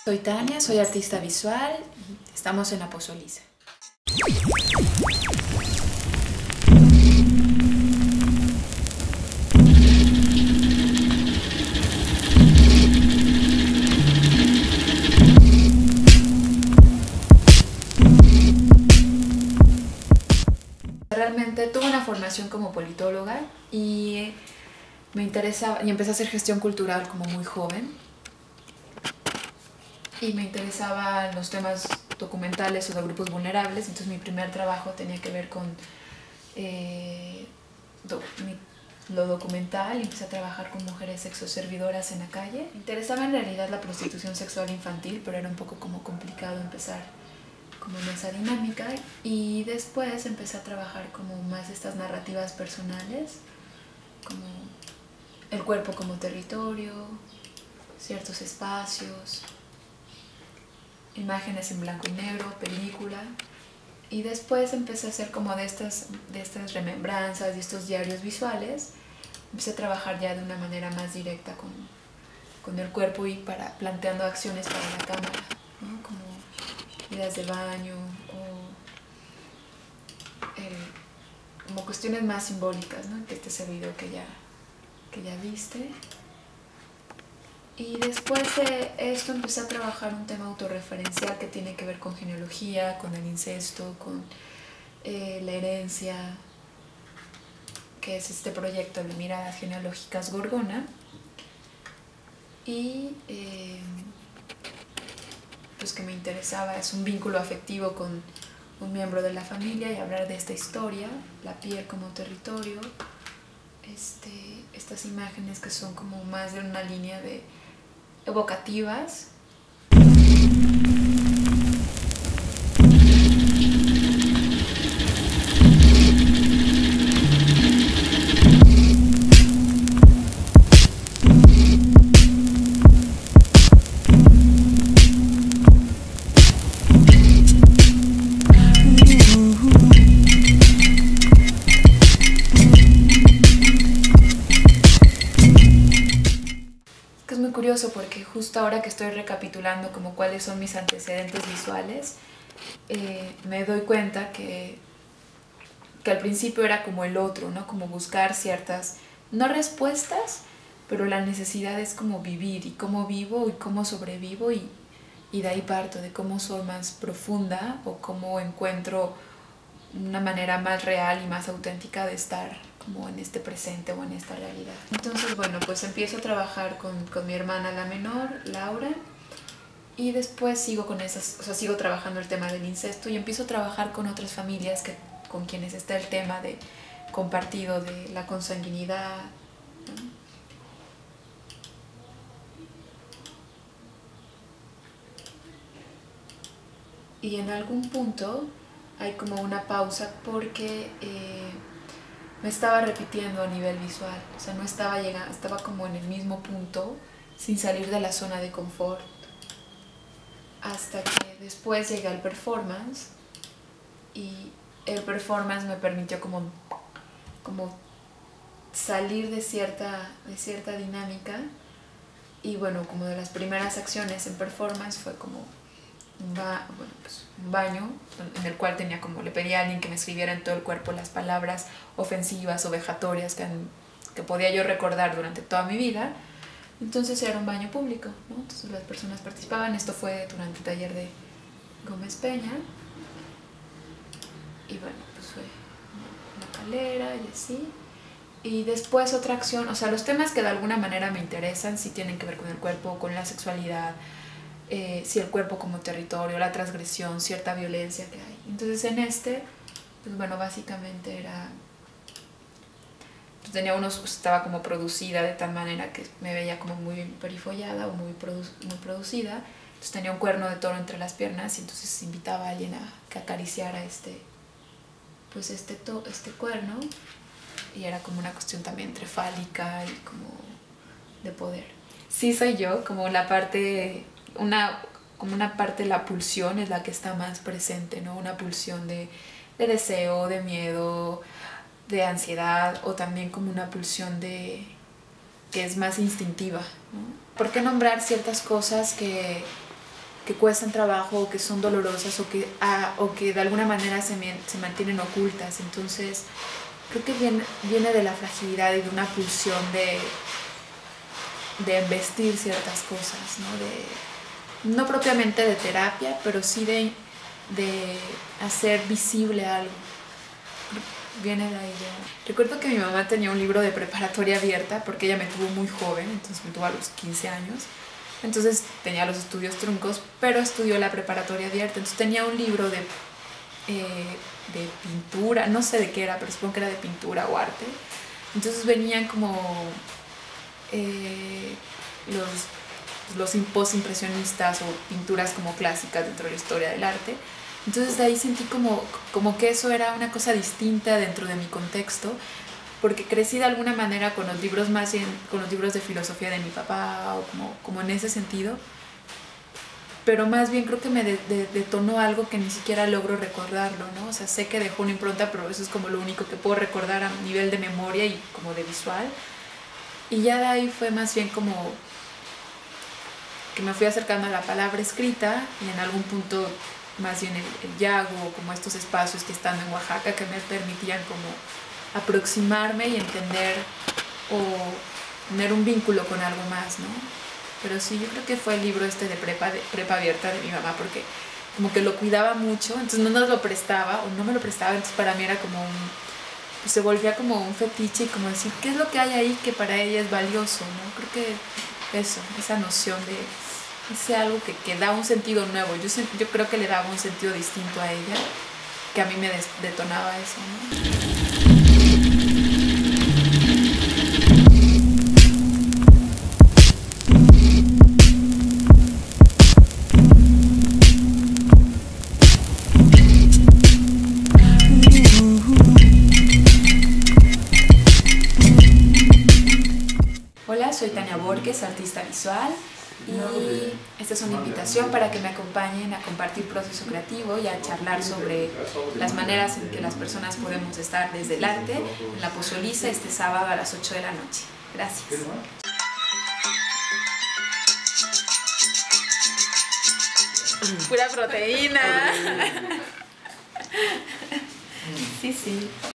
Soy Tania, soy artista visual, estamos en Aposoliza. Realmente tuve una formación como politóloga y me interesaba, y empecé a hacer gestión cultural como muy joven. Y me interesaban los temas documentales o de grupos vulnerables, entonces mi primer trabajo tenía que ver con lo documental y empecé a trabajar con mujeres sexoservidoras en la calle. Me interesaba en realidad la prostitución sexual infantil, pero era un poco como complicado empezar como en esa dinámica, y después empecé a trabajar como más estas narrativas personales, como el cuerpo como territorio, ciertos espacios, imágenes en blanco y negro, película, y después empecé a hacer como de estas remembranzas y estos diarios visuales. Empecé a trabajar ya de una manera más directa con el cuerpo y planteando acciones para la cámara, ¿no? Como ideas de baño o como cuestiones más simbólicas, ¿no? Que este es el video que ya viste. Y después de esto empecé a trabajar un tema autorreferencial que tiene que ver con genealogía, con el incesto, con la herencia, que es este proyecto de Miradas Genealógicas Gorgona. Y pues que me interesaba, es un vínculo afectivo con un miembro de la familia y hablar de esta historia, la piel como territorio, estas imágenes que son como más de una línea de evocativas. Es muy curioso porque justo ahora que estoy recapitulando como cuáles son mis antecedentes visuales, me doy cuenta que al principio era como el otro, ¿no? Como buscar ciertas, no respuestas, pero la necesidad es como vivir y cómo vivo y cómo sobrevivo, y de ahí parto, de cómo soy más profunda o cómo encuentro una manera más real y más auténtica de estar como en este presente o en esta realidad. Entonces, bueno, pues empiezo a trabajar con mi hermana la menor, Laura, y después sigo con sigo trabajando el tema del incesto y empiezo a trabajar con otras familias con quienes está el tema de compartido de la consanguinidad, ¿no? Y en algún punto hay como una pausa porque me estaba repitiendo a nivel visual, o sea, no estaba llegando, estaba como en el mismo punto sin salir de la zona de confort, hasta que después llega el performance, y el performance me permitió como salir de cierta dinámica. Y bueno, como de las primeras acciones en performance fue como un baño en el cual le pedía a alguien que me escribiera en todo el cuerpo las palabras ofensivas o vejatorias que podía yo recordar durante toda mi vida. Entonces era un baño público, ¿no? Entonces las personas participaban. Esto fue durante el taller de Gómez Peña. Y bueno, pues fue una calera y así. Y después otra acción, o sea, los temas que de alguna manera me interesan sí tienen que ver con el cuerpo, con la sexualidad, sí, el cuerpo como territorio, la transgresión, cierta violencia que hay. Entonces pues bueno, básicamente era, pues estaba como producida de tal manera que me veía como muy perifollada o muy producida. Entonces tenía un cuerno de toro entre las piernas y entonces invitaba a alguien a que acariciara este cuerno, y era como una cuestión también entre fálica y como de poder. Sí, soy yo, como la parte, como una parte de la pulsión es la que está más presente, ¿no? Una pulsión de deseo, de miedo, de ansiedad, o también como una pulsión que es más instintiva, ¿no? ¿Por qué nombrar ciertas cosas que que cuestan trabajo o que son dolorosas o que de alguna manera se mantienen ocultas. Entonces creo que viene de la fragilidad y de una pulsión de embestir ciertas cosas, ¿no? No propiamente de terapia, pero sí de hacer visible algo. Viene de ahí. Recuerdo que mi mamá tenía un libro de preparatoria abierta porque ella me tuvo muy joven, entonces me tuvo a los 15 años. Entonces tenía los estudios truncos, pero estudió la preparatoria abierta. Entonces tenía un libro de pintura, no sé de qué era, pero supongo que era de pintura o arte. Entonces venían como los postimpresionistas o pinturas como clásicas dentro de la historia del arte. Entonces de ahí sentí como que eso era una cosa distinta dentro de mi contexto, porque crecí de alguna manera con los libros más bien, con los libros de filosofía de mi papá o como en ese sentido, pero más bien creo que me detonó algo que ni siquiera logro recordarlo, ¿no? O sea, sé que dejó una impronta, pero eso es como lo único que puedo recordar a nivel de memoria y como de visual. Y ya de ahí fue más bien como que me fui acercando a la palabra escrita y en algún punto más bien el Yago, como estos espacios que están en Oaxaca que me permitían como aproximarme y entender o tener un vínculo con algo más, ¿no? Pero sí, yo creo que fue el libro de prepa abierta de mi mamá, porque como que lo cuidaba mucho, entonces no nos lo prestaba o no me lo prestaba, entonces para mí era como pues se volvía como un fetiche y como decir, ¿qué es lo que hay ahí que para ella es valioso, ¿no? Creo que eso, esa noción de ese algo que da un sentido nuevo, yo creo que le daba un sentido distinto a ella, que a mí me detonaba eso, ¿no? Hola, soy Tania Borges, artista visual, y esta es una invitación para que me acompañen a compartir proceso creativo y a charlar sobre las maneras en que las personas podemos estar desde el arte en la Pozoliza este sábado a las 8 de la noche. Gracias. Pura proteína. Sí, sí.